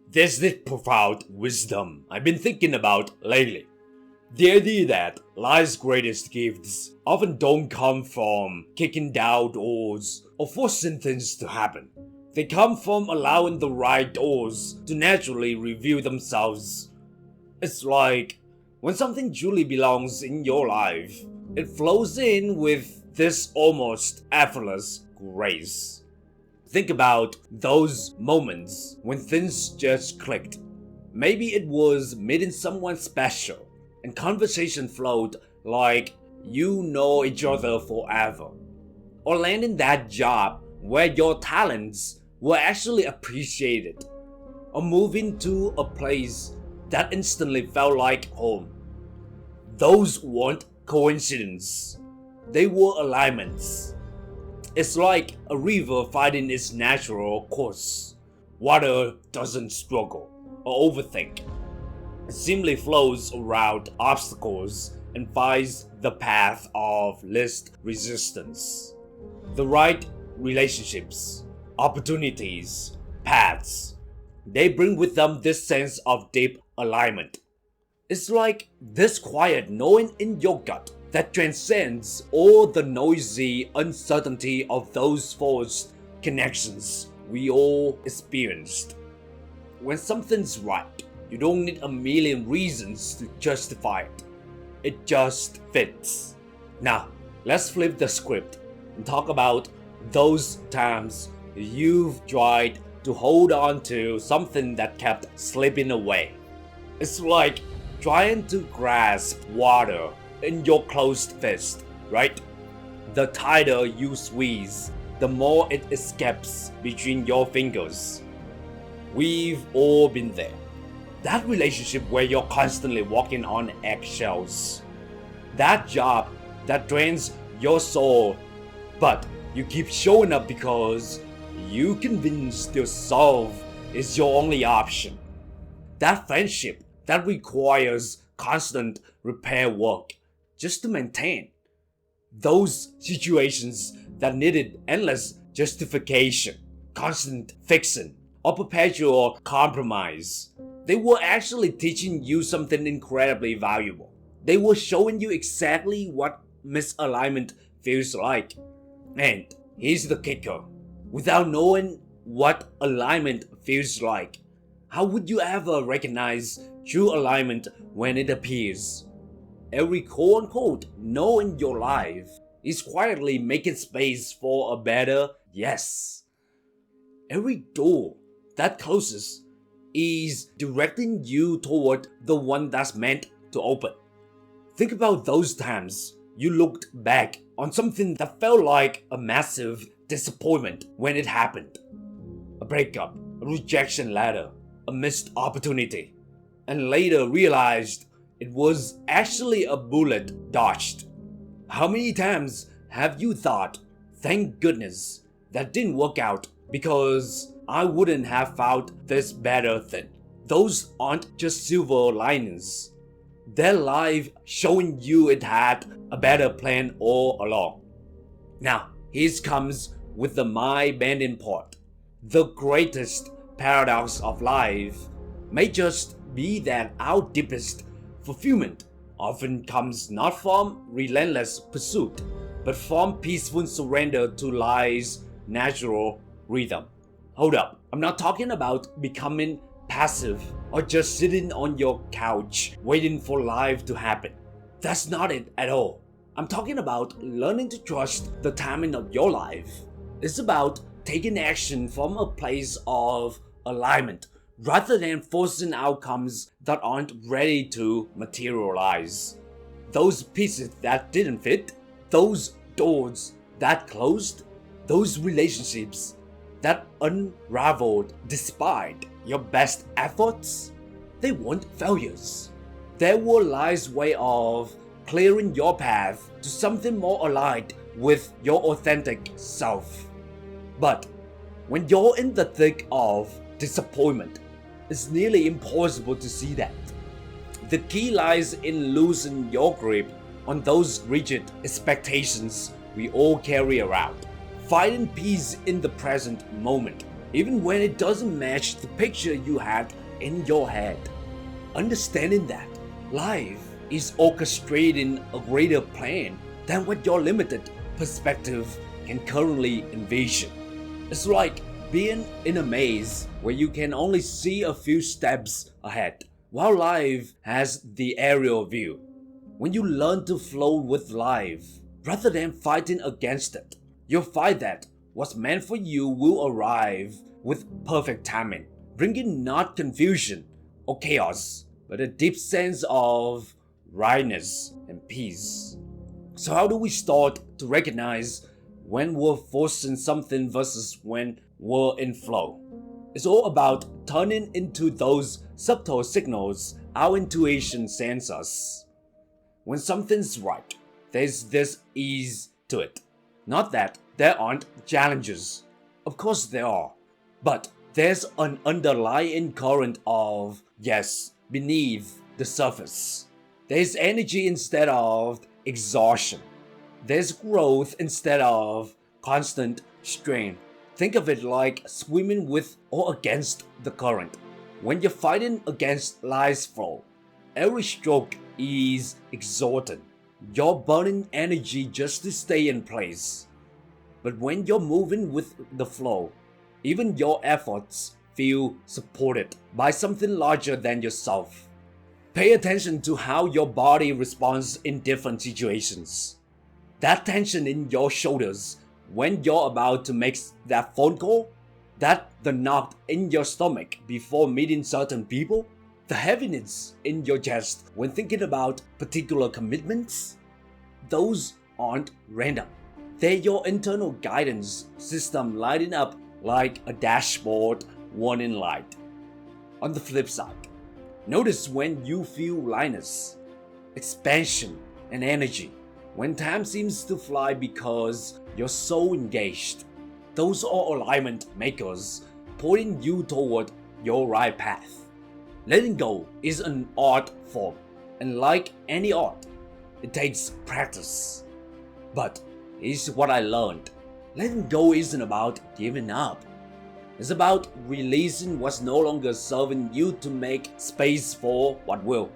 There's this profound wisdom I've been thinking about lately. The idea that life's greatest gifts often don't come from kicking down doors or forcing things to happen. They come from allowing the right doors to naturally reveal themselves. It's like when something truly belongs in your life, it flows in with this almost effortless grace. Think about those moments when things just clicked. Maybe it was meeting someone special and conversation flowed like you know each other forever. Or landing that job where your talents were actually appreciated. Or moving to a place that instantly felt like home. Those weren't coincidences. They were alignments. It's like a river finding its natural course. Water doesn't struggle or overthink. It simply flows around obstacles and finds the path of least resistance. The right relationships, opportunities, paths, they bring with them this sense of deep alignment. It's like this quiet knowing in your gut that transcends all the noisy uncertainty of those forced connections we all experienced. When something's right, you don't need a million reasons to justify it. It just fits. Now, let's flip the script and talk about those times you've tried to hold on to something that kept slipping away. It's like trying to grasp water in your closed fist, right? The tighter you squeeze, the more it escapes between your fingers. We've all been there. That relationship where you're constantly walking on eggshells. That job that drains your soul, but you keep showing up because you convinced yourself is your only option. That friendship that requires constant repair work just to maintain. Those situations that needed endless justification, constant fixing, or perpetual compromise. They were actually teaching you something incredibly valuable. They were showing you exactly what misalignment feels like. And here's the kicker. Without knowing what alignment feels like, how would you ever recognize true alignment when it appears? Every quote-unquote no in your life is quietly making space for a better yes. Every door that closes is directing you toward the one that's meant to open. Think about those times you looked back on something that felt like a massive disappointment when it happened. A breakup, a rejection letter, a missed opportunity, and later realized it was actually a bullet dodged. How many times have you thought, thank goodness that didn't work out because I wouldn't have found this better thing? Those aren't just silver linings. They're life showing you it had a better plan all along. Now, here comes with the mind-bending part. The greatest paradox of life may just be that our deepest fulfillment often comes not from relentless pursuit, but from peaceful surrender to life's natural rhythm. Hold up, I'm not talking about becoming passive or just sitting on your couch waiting for life to happen. That's not it at all. I'm talking about learning to trust the timing of your life. It's about taking action from a place of alignment rather than forcing outcomes that aren't ready to materialize. Those pieces that didn't fit, those doors that closed, those relationships that unraveled despite your best efforts, they weren't failures. They were life's way of clearing your path to something more aligned with your authentic self. But when you're in the thick of disappointment, it's nearly impossible to see that. The key lies in loosening your grip on those rigid expectations we all carry around. Finding peace in the present moment even when it doesn't match the picture you had in your head. Understanding that life is orchestrating a greater plan than what your limited perspective can currently envision. It's like being in a maze where you can only see a few steps ahead, while life has the aerial view. When you learn to flow with life, rather than fighting against it, you'll find that what's meant for you will arrive with perfect timing, bringing not confusion or chaos, but a deep sense of rightness and peace. So how do we start to recognize when we're forcing something versus when we're in flow? It's all about turning into those subtle signals our intuition sends us. When something's right, there's this ease to it. Not that there aren't challenges. Of course there are. But there's an underlying current of yes beneath the surface. There's energy instead of exhaustion. There's growth instead of constant strain. Think of it like swimming with or against the current. When you're fighting against life's flow, every stroke is exhausting. You're burning energy just to stay in place. But when you're moving with the flow, even your efforts feel supported by something larger than yourself. Pay attention to how your body responds in different situations. That tension in your shoulders when you're about to make that phone call, the knot in your stomach before meeting certain people, the heaviness in your chest when thinking about particular commitments, those aren't random. They're your internal guidance system lighting up like a dashboard warning light. On the flip side, notice when you feel lightness, expansion, and energy. When time seems to fly because you're so engaged. Those are alignment makers pointing you toward your right path. Letting go is an art form, and like any art, it takes practice. But here's what I learned. Letting go isn't about giving up. It's about releasing what's no longer serving you to make space for what will.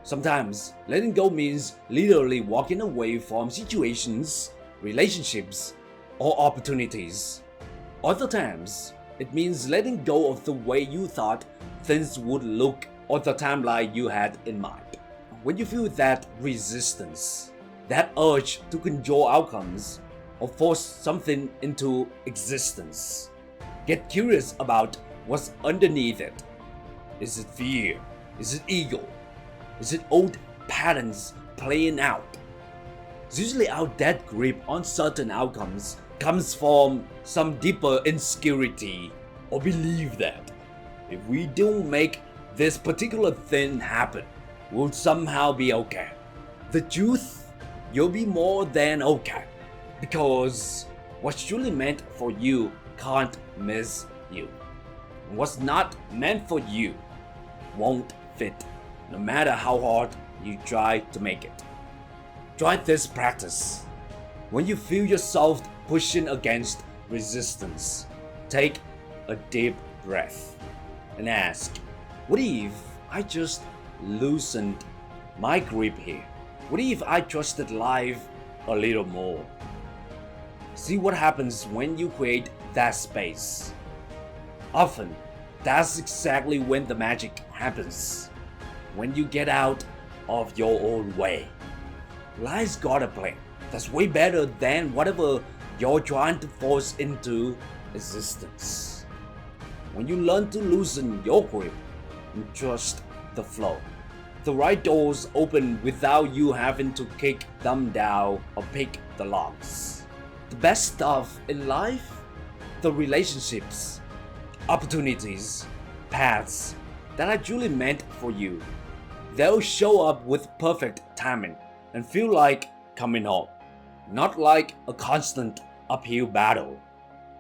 Sometimes, letting go means literally walking away from situations, relationships, or opportunities. Other times, it means letting go of the way you thought things would look or the timeline you had in mind. When you feel that resistance, that urge to control outcomes or force something into existence, get curious about what's underneath it. Is it fear? Is it ego? Is it old patterns playing out? It's usually our dead grip on certain outcomes comes from some deeper insecurity or belief that if we don't make this particular thing happen, we'll somehow be okay. The truth, you'll be more than okay, because what's truly meant for you can't miss you. And what's not meant for you won't fit, no matter how hard you try to make it. Try this practice. When you feel yourself pushing against resistance, take a deep breath and ask, what if I just loosened my grip here? What if I trusted life a little more? See what happens when you create that space. Often, that's exactly when the magic happens. When you get out of your own way. Life's got a plan that's way better than whatever you're trying to force into existence. When you learn to loosen your grip and trust the flow, the right doors open without you having to kick them down or pick the locks. The best stuff in life, the relationships, opportunities, paths that are truly meant for you, they'll show up with perfect timing and feel like coming home, not like a constant uphill battle.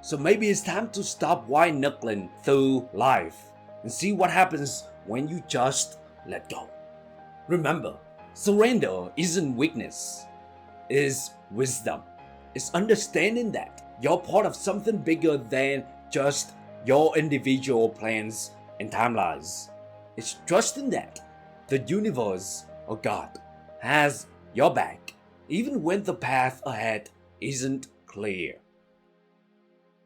So maybe it's time to stop white knuckling through life and see what happens when you just let go. Remember, surrender isn't weakness, it's wisdom. It's understanding that you're part of something bigger than just your individual plans and timelines. It's trusting that the universe or God has your back, even when the path ahead isn't clear.